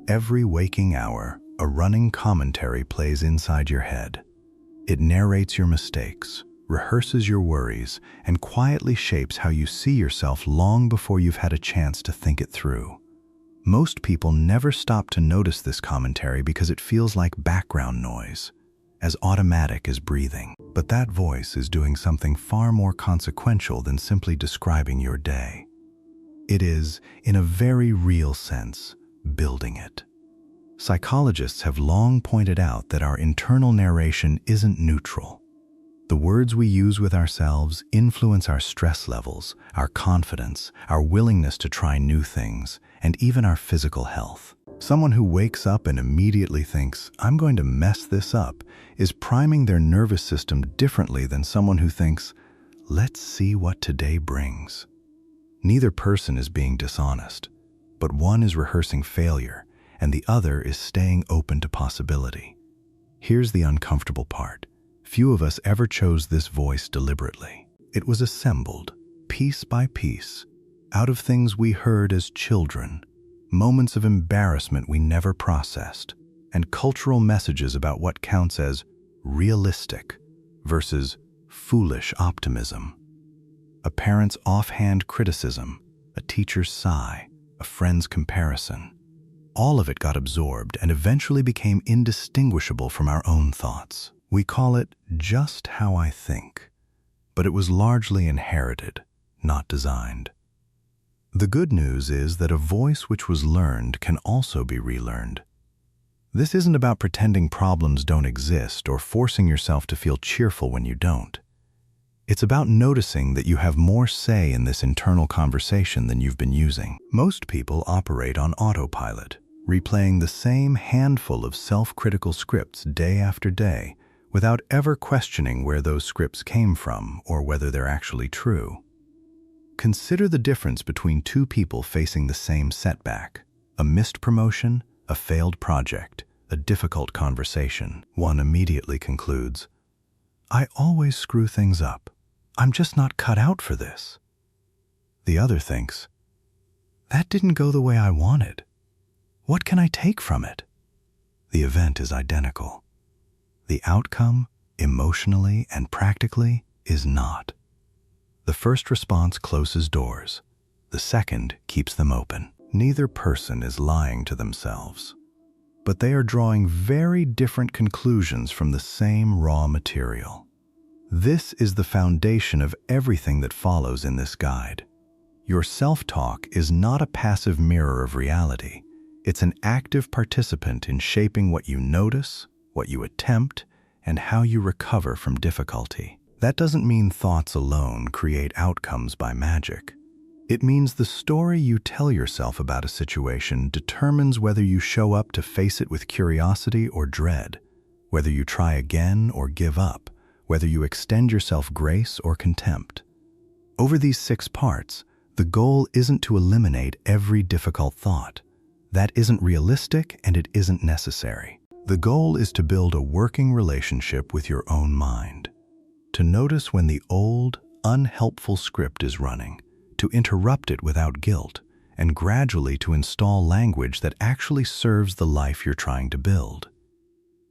Every waking hour, a running commentary plays inside your head. It narrates your mistakes, rehearses your worries, and quietly shapes how you see yourself long before you've had a chance to think it through. Most people never stop to notice this commentary because it feels like background noise, as automatic as breathing. But that voice is doing something far more consequential than simply describing your day. It is, in a very real sense, building it. Psychologists have long pointed out that our internal narration isn't neutral. The words we use with ourselves influence our stress levels, our confidence, our willingness to try new things, and even our physical health. Someone who wakes up and immediately thinks, "I'm going to mess this up," is priming their nervous system differently than someone who thinks, "Let's see what today brings." Neither person is being dishonest, but one is rehearsing failure, and the other is staying open to possibility. Here's the uncomfortable part. Few of us ever chose this voice deliberately. It was assembled, piece by piece, out of things we heard as children, moments of embarrassment we never processed, and cultural messages about what counts as realistic versus foolish optimism. A parent's offhand criticism, a teacher's sigh, a friend's comparison. All of it got absorbed and eventually became indistinguishable from our own thoughts. We call it just how I think, but it was largely inherited, not designed. The good news is that a voice which was learned can also be relearned. This isn't about pretending problems don't exist or forcing yourself to feel cheerful when you don't. It's about noticing that you have more say in this internal conversation than you've been using. Most people operate on autopilot, replaying the same handful of self-critical scripts day after day, without ever questioning where those scripts came from or whether they're actually true. Consider the difference between two people facing the same setback: a missed promotion, a failed project, a difficult conversation. One immediately concludes, "I always screw things up. I'm just not cut out for this." The other thinks, "That didn't go the way I wanted. What can I take from it?" The event is identical. The outcome, emotionally and practically, is not. The first response closes doors. The second keeps them open. Neither person is lying to themselves, but they are drawing very different conclusions from the same raw material. This is the foundation of everything that follows in this guide. Your self-talk is not a passive mirror of reality. It's an active participant in shaping what you notice, what you attempt, and how you recover from difficulty. That doesn't mean thoughts alone create outcomes by magic. It means the story you tell yourself about a situation determines whether you show up to face it with curiosity or dread, whether you try again or give up, whether you extend yourself grace or contempt. Over these 6 parts, the goal isn't to eliminate every difficult thought. That isn't realistic and it isn't necessary. The goal is to build a working relationship with your own mind, to notice when the old, unhelpful script is running, to interrupt it without guilt, and gradually to install language that actually serves the life you're trying to build.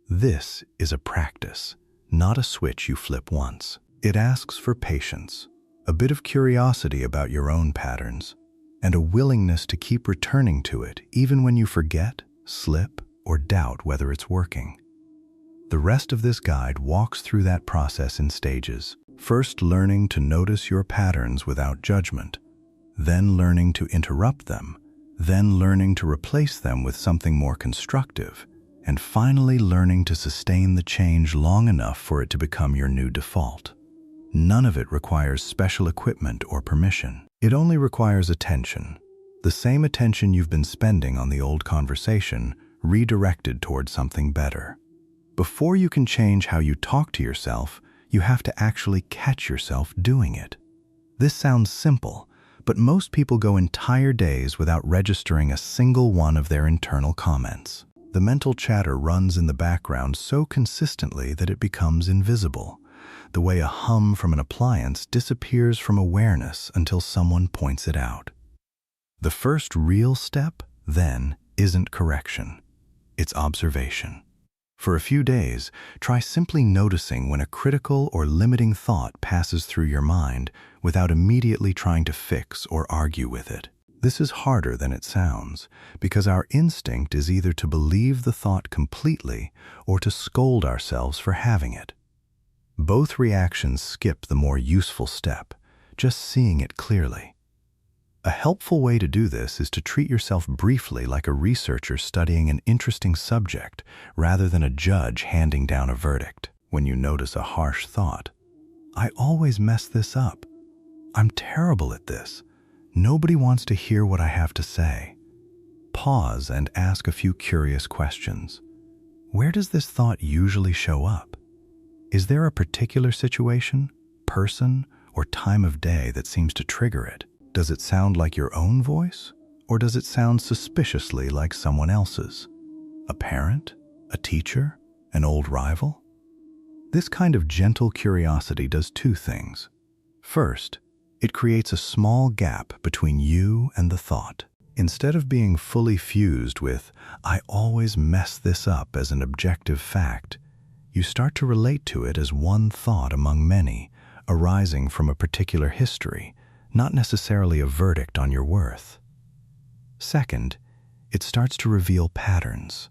This is a practice, not a switch you flip once. It asks for patience, a bit of curiosity about your own patterns, and a willingness to keep returning to it even when you forget, slip, or doubt whether it's working. The rest of this guide walks through that process in stages. First, learning to notice your patterns without judgment, then learning to interrupt them, then learning to replace them with something more constructive, and finally learning to sustain the change long enough for it to become your new default. None of it requires special equipment or permission. It only requires attention, the same attention you've been spending on the old conversation, redirected toward something better. Before you can change how you talk to yourself, you have to actually catch yourself doing it. This sounds simple, but most people go entire days without registering a single one of their internal comments. The mental chatter runs in the background so consistently that it becomes invisible, the way a hum from an appliance disappears from awareness until someone points it out. The first real step, then, isn't correction, it's observation. For a few days, try simply noticing when a critical or limiting thought passes through your mind without immediately trying to fix or argue with it. This is harder than it sounds, because our instinct is either to believe the thought completely or to scold ourselves for having it. Both reactions skip the more useful step, just seeing it clearly. A helpful way to do this is to treat yourself briefly like a researcher studying an interesting subject rather than a judge handing down a verdict. When you notice a harsh thought, "I always mess this up. I'm terrible at this. Nobody wants to hear what I have to say." Pause and ask a few curious questions. Where does this thought usually show up? Is there a particular situation, person, or time of day that seems to trigger it? Does it sound like your own voice, or does it sound suspiciously like someone else's? A parent? A teacher? An old rival? This kind of gentle curiosity does two things. First, it creates a small gap between you and the thought. Instead of being fully fused with, "I always mess this up" as an objective fact, you start to relate to it as one thought among many, arising from a particular history, not necessarily a verdict on your worth. Second, it starts to reveal patterns.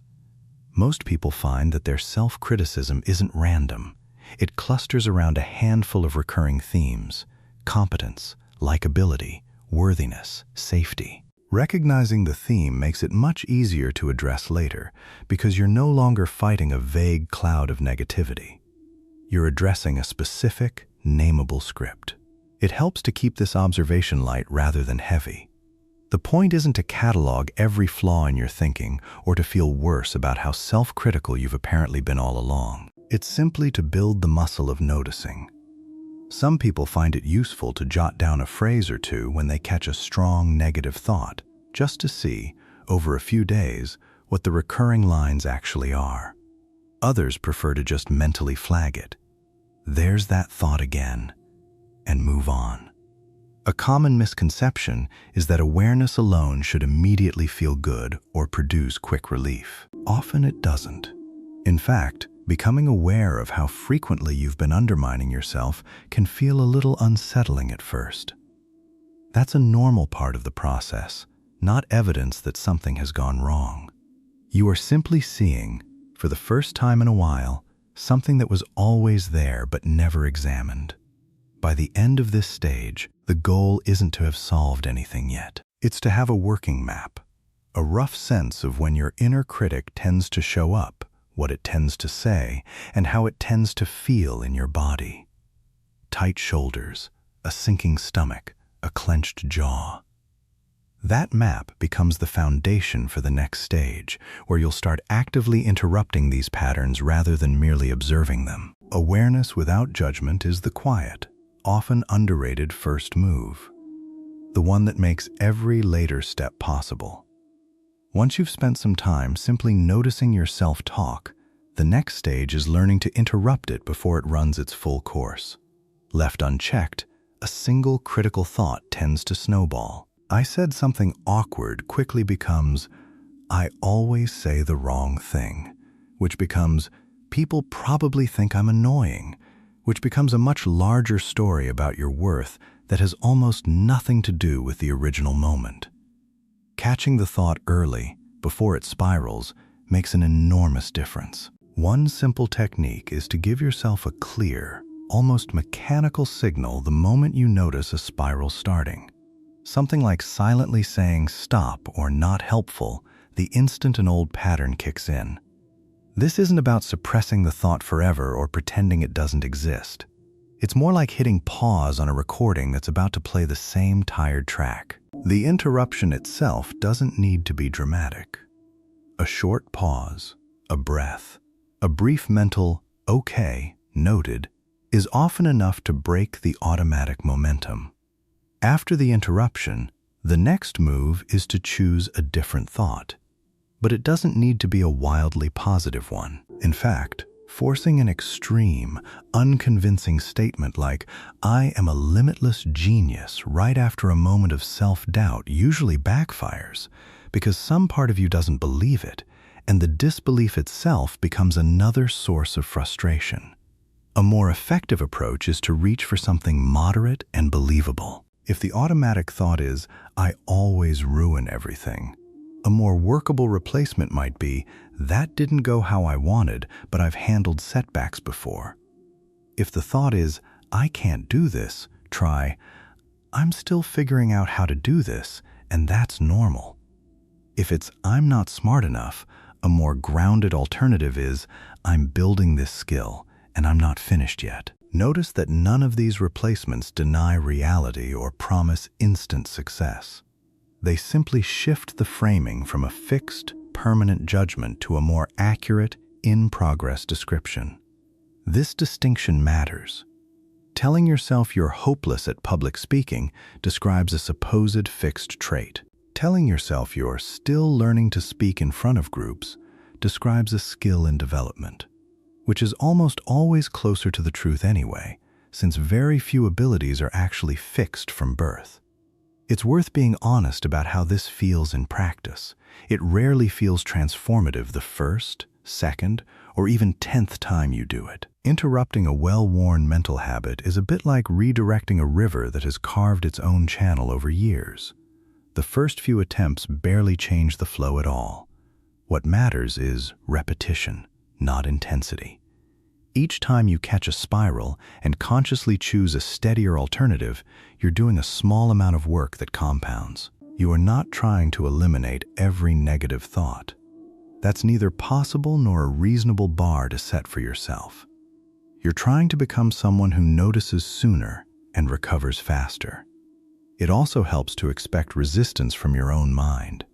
Most people find that their self-criticism isn't random. It clusters around a handful of recurring themes: competence, likability, worthiness, safety. Recognizing the theme makes it much easier to address later because you're no longer fighting a vague cloud of negativity. You're addressing a specific, nameable script. It helps to keep this observation light rather than heavy. The point isn't to catalog every flaw in your thinking or to feel worse about how self-critical you've apparently been all along. It's simply to build the muscle of noticing. Some people find it useful to jot down a phrase or two when they catch a strong negative thought, just to see, over a few days, what the recurring lines actually are. Others prefer to just mentally flag it. "There's that thought again," and move on. A common misconception is that awareness alone should immediately feel good or produce quick relief. Often it doesn't. In fact, becoming aware of how frequently you've been undermining yourself can feel a little unsettling at first. That's a normal part of the process, not evidence that something has gone wrong. You are simply seeing, for the first time in a while, something that was always there but never examined. By the end of this stage, the goal isn't to have solved anything yet. It's to have a working map, a rough sense of when your inner critic tends to show up, what it tends to say, and how it tends to feel in your body. Tight shoulders, a sinking stomach, a clenched jaw. That map becomes the foundation for the next stage, where you'll start actively interrupting these patterns rather than merely observing them. Awareness without judgment is the quiet, often underrated first move, the one that makes every later step possible. Once you've spent some time simply noticing your self-talk, the next stage is learning to interrupt it before it runs its full course. Left unchecked, a single critical thought tends to snowball. "I said something awkward" quickly becomes, "I always say the wrong thing," which becomes, "People probably think I'm annoying," which becomes a much larger story about your worth that has almost nothing to do with the original moment. Catching the thought early, before it spirals, makes an enormous difference. One simple technique is to give yourself a clear, almost mechanical signal the moment you notice a spiral starting. Something like silently saying "stop" or "not helpful" the instant an old pattern kicks in. This isn't about suppressing the thought forever or pretending it doesn't exist. It's more like hitting pause on a recording that's about to play the same tired track. The interruption itself doesn't need to be dramatic. A short pause, a breath, a brief mental "okay, noted" is often enough to break the automatic momentum. After the interruption, the next move is to choose a different thought. But it doesn't need to be a wildly positive one. In fact, forcing an extreme, unconvincing statement like, "I am a limitless genius" right after a moment of self-doubt usually backfires, because some part of you doesn't believe it, and the disbelief itself becomes another source of frustration. A more effective approach is to reach for something moderate and believable. If the automatic thought is, "I always ruin everything," a more workable replacement might be, "That didn't go how I wanted, but I've handled setbacks before." If the thought is, "I can't do this," try, "I'm still figuring out how to do this, and that's normal." If it's, "I'm not smart enough," a more grounded alternative is, "I'm building this skill, and I'm not finished yet." Notice that none of these replacements deny reality or promise instant success. They simply shift the framing from a fixed, permanent judgment to a more accurate, in-progress description. This distinction matters. Telling yourself you're hopeless at public speaking describes a supposed fixed trait. Telling yourself you're still learning to speak in front of groups describes a skill in development, which is almost always closer to the truth anyway, since very few abilities are actually fixed from birth. It's worth being honest about how this feels in practice. It rarely feels transformative the first, second, or even 10th time you do it. Interrupting a well-worn mental habit is a bit like redirecting a river that has carved its own channel over years. The first few attempts barely change the flow at all. What matters is repetition, not intensity. Each time you catch a spiral and consciously choose a steadier alternative, you're doing a small amount of work that compounds. You are not trying to eliminate every negative thought. That's neither possible nor a reasonable bar to set for yourself. You're trying to become someone who notices sooner and recovers faster. It also helps to expect resistance from your own mind.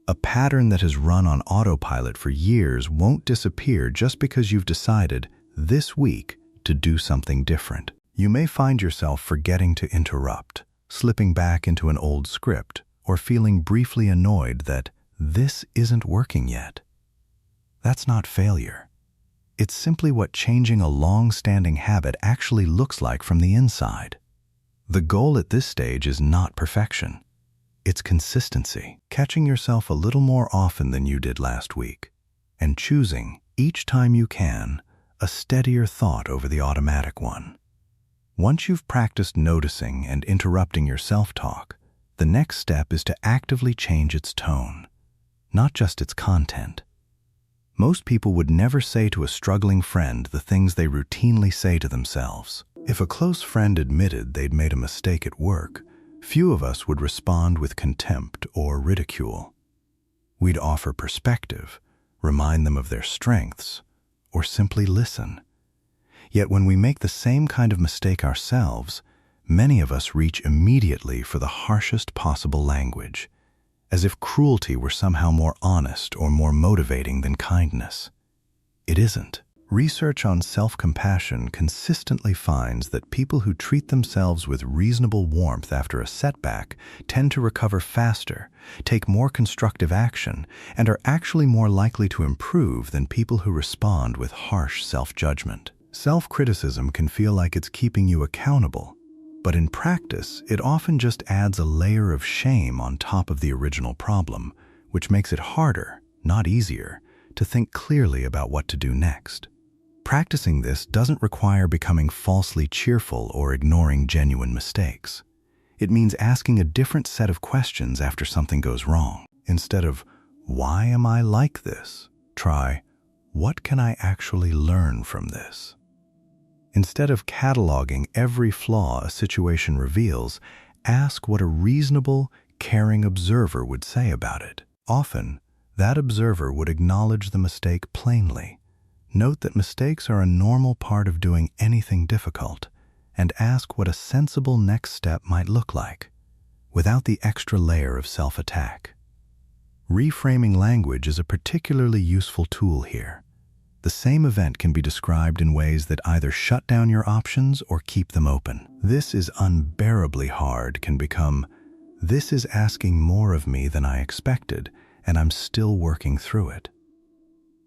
A pattern that has run on autopilot for years won't disappear just because you've decided this week to do something different. You may find yourself forgetting to interrupt, slipping back into an old script, or feeling briefly annoyed that this isn't working yet. That's not failure. It's simply what changing a long-standing habit actually looks like from the inside. The goal at this stage is not perfection. It's consistency, catching yourself a little more often than you did last week, and choosing, each time you can, a steadier thought over the automatic one. Once you've practiced noticing and interrupting your self-talk, the next step is to actively change its tone, not just its content. Most people would never say to a struggling friend the things they routinely say to themselves. If a close friend admitted they'd made a mistake at work, few of us would respond with contempt or ridicule. We'd offer perspective, remind them of their strengths, or simply listen. Yet when we make the same kind of mistake ourselves, many of us reach immediately for the harshest possible language, as if cruelty were somehow more honest or more motivating than kindness. It isn't. Research on self-compassion consistently finds that people who treat themselves with reasonable warmth after a setback tend to recover faster, take more constructive action, and are actually more likely to improve than people who respond with harsh self-judgment. Self-criticism can feel like it's keeping you accountable, but in practice, it often just adds a layer of shame on top of the original problem, which makes it harder, not easier, to think clearly about what to do next. Practicing this doesn't require becoming falsely cheerful or ignoring genuine mistakes. It means asking a different set of questions after something goes wrong. Instead of, "Why am I like this?" try, "What can I actually learn from this?" Instead of cataloging every flaw a situation reveals, ask what a reasonable, caring observer would say about it. Often, that observer would acknowledge the mistake plainly. Note that mistakes are a normal part of doing anything difficult, and ask what a sensible next step might look like, without the extra layer of self-attack. Reframing language is a particularly useful tool here. The same event can be described in ways that either shut down your options or keep them open. "This is unbearably hard" can become, "This is asking more of me than I expected, and I'm still working through it."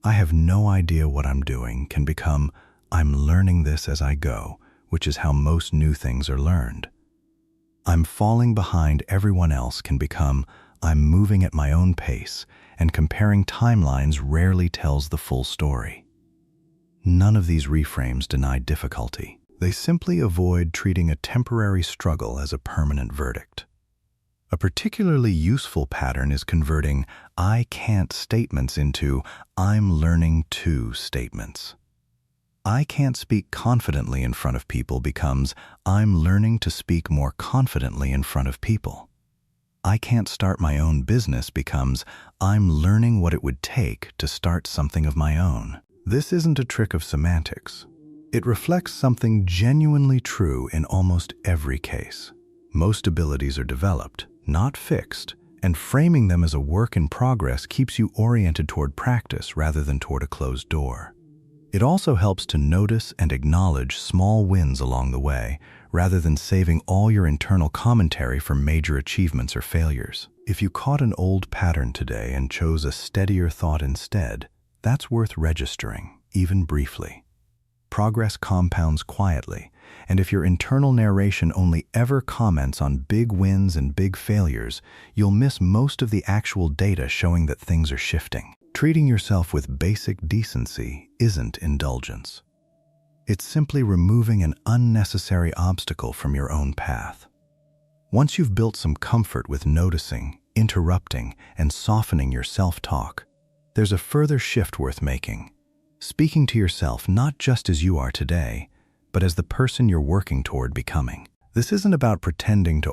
"I have no idea what I'm doing" can become, "I'm learning this as I go," which is how most new things are learned. "I'm falling behind everyone else" can become, I'm moving at my own pace, and comparing timelines rarely tells the full story. None of these reframes deny difficulty. They simply avoid treating a temporary struggle as a permanent verdict. A particularly useful pattern is converting "I can't" statements into "I'm learning to" statements. "I can't speak confidently in front of people" becomes "I'm learning to speak more confidently in front of people." "I can't start my own business" becomes "I'm learning what it would take to start something of my own." This isn't a trick of semantics. It reflects something genuinely true in almost every case. Most abilities are developed, not fixed, and framing them as a work in progress keeps you oriented toward practice rather than toward a closed door. It also helps to notice and acknowledge small wins along the way, rather than saving all your internal commentary for major achievements or failures. If you caught an old pattern today and chose a steadier thought instead, that's worth registering, even briefly. Progress compounds quietly, and if your internal narration only ever comments on big wins and big failures, you'll miss most of the actual data showing that things are shifting. Treating yourself with basic decency isn't indulgence. It's simply removing an unnecessary obstacle from your own path. Once you've built some comfort with noticing, interrupting, and softening your self-talk, there's a further shift worth making. Speaking to yourself not just as you are today, but as the person you're working toward becoming. This isn't about pretending to